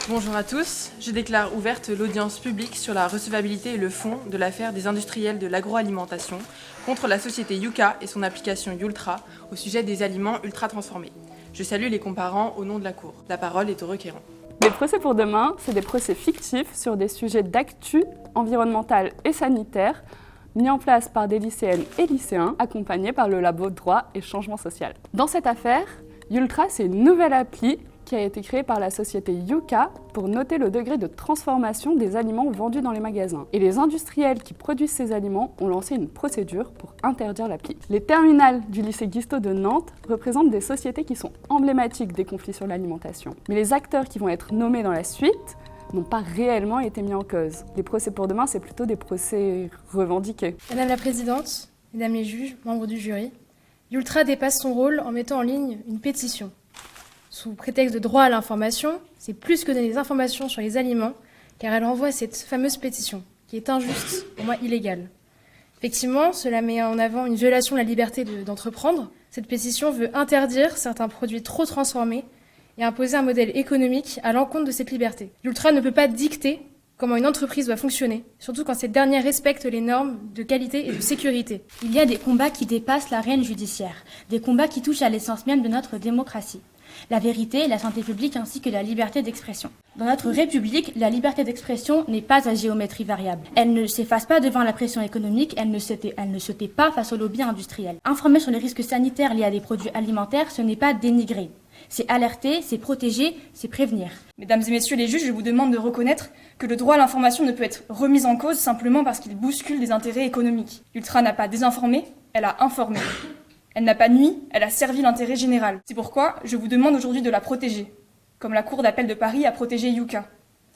Bonjour à tous, je déclare ouverte l'audience publique sur la recevabilité et le fond de l'affaire des industriels de l'agroalimentation contre la société Yuka et son application Yultra au sujet des aliments ultra transformés. Je salue les comparants au nom de la Cour. La parole est au requérant. Les procès pour demain, c'est des procès fictifs sur des sujets d'actu environnementale et sanitaire mis en place par des lycéennes et lycéens accompagnés par le labo Droit et Changement Social. Dans cette affaire, Yultra, c'est une nouvelle appli qui a été créée par la société Yuka pour noter le degré de transformation des aliments vendus dans les magasins. Et les industriels qui produisent ces aliments ont lancé une procédure pour interdire l'appli. Les terminales du lycée Guisteau de Nantes représentent des sociétés qui sont emblématiques des conflits sur l'alimentation. Mais les acteurs qui vont être nommés dans la suite n'ont pas réellement été mis en cause. Les procès pour demain, c'est plutôt des procès revendiqués. Madame la Présidente, Mesdames les juges, membres du jury, Yultra dépasse son rôle en mettant en ligne une pétition. Sous prétexte de droit à l'information, c'est plus que donner des informations sur les aliments, car elle renvoie à cette fameuse pétition, qui est injuste, pour moi illégale. Effectivement, cela met en avant une violation de la liberté d'entreprendre. Cette pétition veut interdire certains produits trop transformés et imposer un modèle économique à l'encontre de cette liberté. Yultra ne peut pas dicter comment une entreprise doit fonctionner, surtout quand cette dernière respecte les normes de qualité et de sécurité. Il y a des combats qui dépassent l'arène judiciaire, des combats qui touchent à l'essence même de notre démocratie. La vérité, la santé publique ainsi que la liberté d'expression. Dans notre République, la liberté d'expression n'est pas à géométrie variable. Elle ne s'efface pas devant la pression économique, elle ne se tait pas face au lobby industriel. Informer sur les risques sanitaires liés à des produits alimentaires, ce n'est pas dénigrer. C'est alerter, c'est protéger, c'est prévenir. Mesdames et messieurs les juges, je vous demande de reconnaître que le droit à l'information ne peut être remis en cause simplement parce qu'il bouscule des intérêts économiques. Yultra n'a pas désinformé, elle a informé. Elle n'a pas nui, elle a servi l'intérêt général. C'est pourquoi je vous demande aujourd'hui de la protéger, comme la Cour d'appel de Paris a protégé Yuka,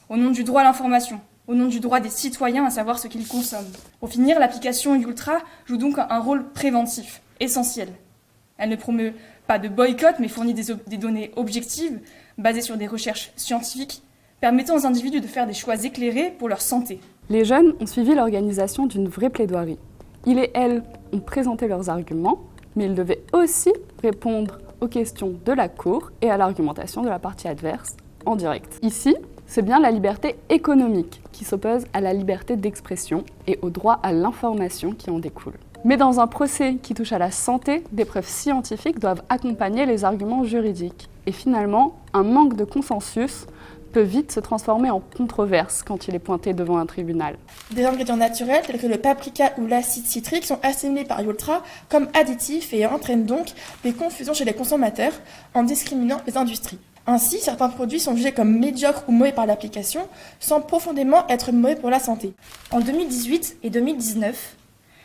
au nom du droit à l'information, au nom du droit des citoyens à savoir ce qu'ils consomment. Pour finir, l'application Yultra joue donc un rôle préventif, essentiel. Elle ne promeut pas de boycott, mais fournit des données objectives, basées sur des recherches scientifiques, permettant aux individus de faire des choix éclairés pour leur santé. Les jeunes ont suivi l'organisation d'une vraie plaidoirie. Ils et elles ont présenté leurs arguments, mais ils devaient aussi répondre aux questions de la Cour et à l'argumentation de la partie adverse en direct. Ici, c'est bien la liberté économique qui s'oppose à la liberté d'expression et au droit à l'information qui en découle. Mais dans un procès qui touche à la santé, des preuves scientifiques doivent accompagner les arguments juridiques. Et finalement, un manque de consensus peut vite se transformer en controverse quand il est pointé devant un tribunal. Des ingrédients naturels tels que le paprika ou l'acide citrique sont assimilés par Yultra comme additifs et entraînent donc des confusions chez les consommateurs en discriminant les industries. Ainsi, certains produits sont jugés comme médiocres ou mauvais par l'application sans profondément être mauvais pour la santé. En 2018 et 2019,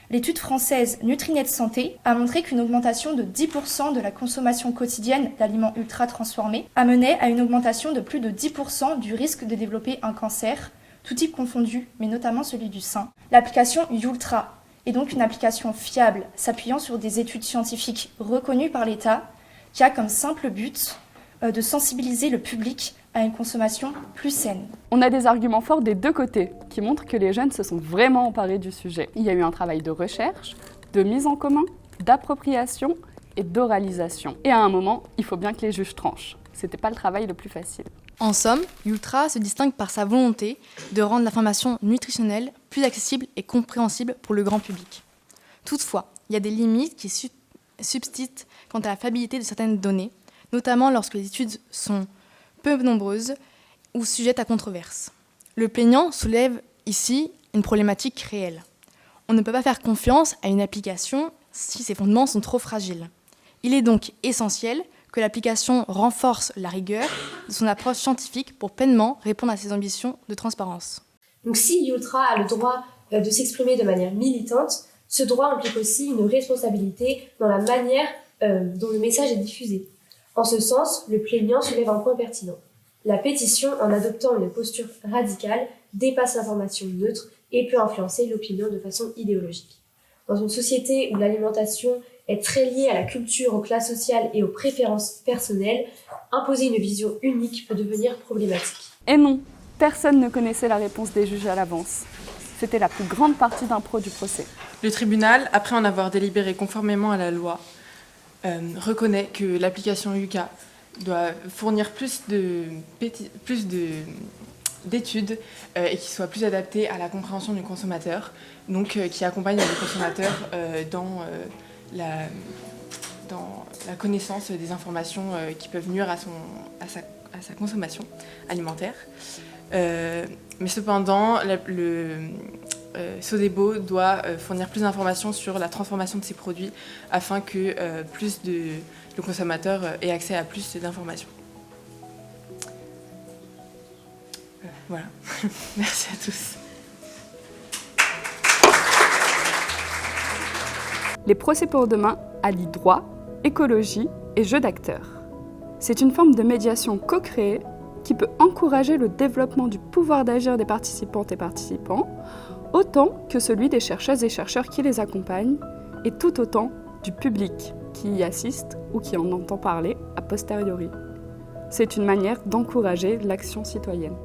l'étude française Nutrinet Santé a montré qu'une augmentation de 10% de la consommation quotidienne d'aliments ultra transformés amenait à une augmentation de plus de 10% du risque de développer un cancer, tout type confondu, mais notamment celui du sein. L'application Yultra est donc une application fiable, s'appuyant sur des études scientifiques reconnues par l'État, qui a comme simple but de sensibiliser le public à une consommation plus saine. On a des arguments forts des deux côtés qui montrent que les jeunes se sont vraiment emparés du sujet. Il y a eu un travail de recherche, de mise en commun, d'appropriation et d'oralisation. Et à un moment, il faut bien que les juges tranchent. C'était pas le travail le plus facile. En somme, Yultra se distingue par sa volonté de rendre l'information nutritionnelle plus accessible et compréhensible pour le grand public. Toutefois, il y a des limites qui subsistent quant à la fiabilité de certaines données, notamment lorsque les études sont peu nombreuses ou sujettes à controverse. Le plaignant soulève ici une problématique réelle. On ne peut pas faire confiance à une application si ses fondements sont trop fragiles. Il est donc essentiel que l'application renforce la rigueur de son approche scientifique pour pleinement répondre à ses ambitions de transparence. Donc si Yultra a le droit de s'exprimer de manière militante, ce droit implique aussi une responsabilité dans la manière dont le message est diffusé. En ce sens, le plaignant soulève un point pertinent. La pétition, en adoptant une posture radicale, dépasse l'information neutre et peut influencer l'opinion de façon idéologique. Dans une société où l'alimentation est très liée à la culture, aux classes sociales et aux préférences personnelles, imposer une vision unique peut devenir problématique. Et non, Personne ne connaissait la réponse des juges à l'avance. C'était la plus grande partie d'impro du procès. Le tribunal, après en avoir délibéré conformément à la loi, reconnaît que l'application UCA doit fournir plus d'études et qui soit plus adaptée à la compréhension du consommateur, donc qui accompagne le consommateur dans la connaissance des informations qui peuvent nuire à sa consommation alimentaire. Mais cependant, Sodebo doit fournir plus d'informations sur la transformation de ses produits afin que le consommateur ait accès à plus d'informations. Voilà. Merci à tous. Les procès pour demain allient droit, écologie et jeu d'acteurs. C'est une forme de médiation co-créée qui peut encourager le développement du pouvoir d'agir des participantes et participants, autant que celui des chercheuses et chercheurs qui les accompagnent, et tout autant du public qui y assiste ou qui en entend parler a posteriori. C'est une manière d'encourager l'action citoyenne.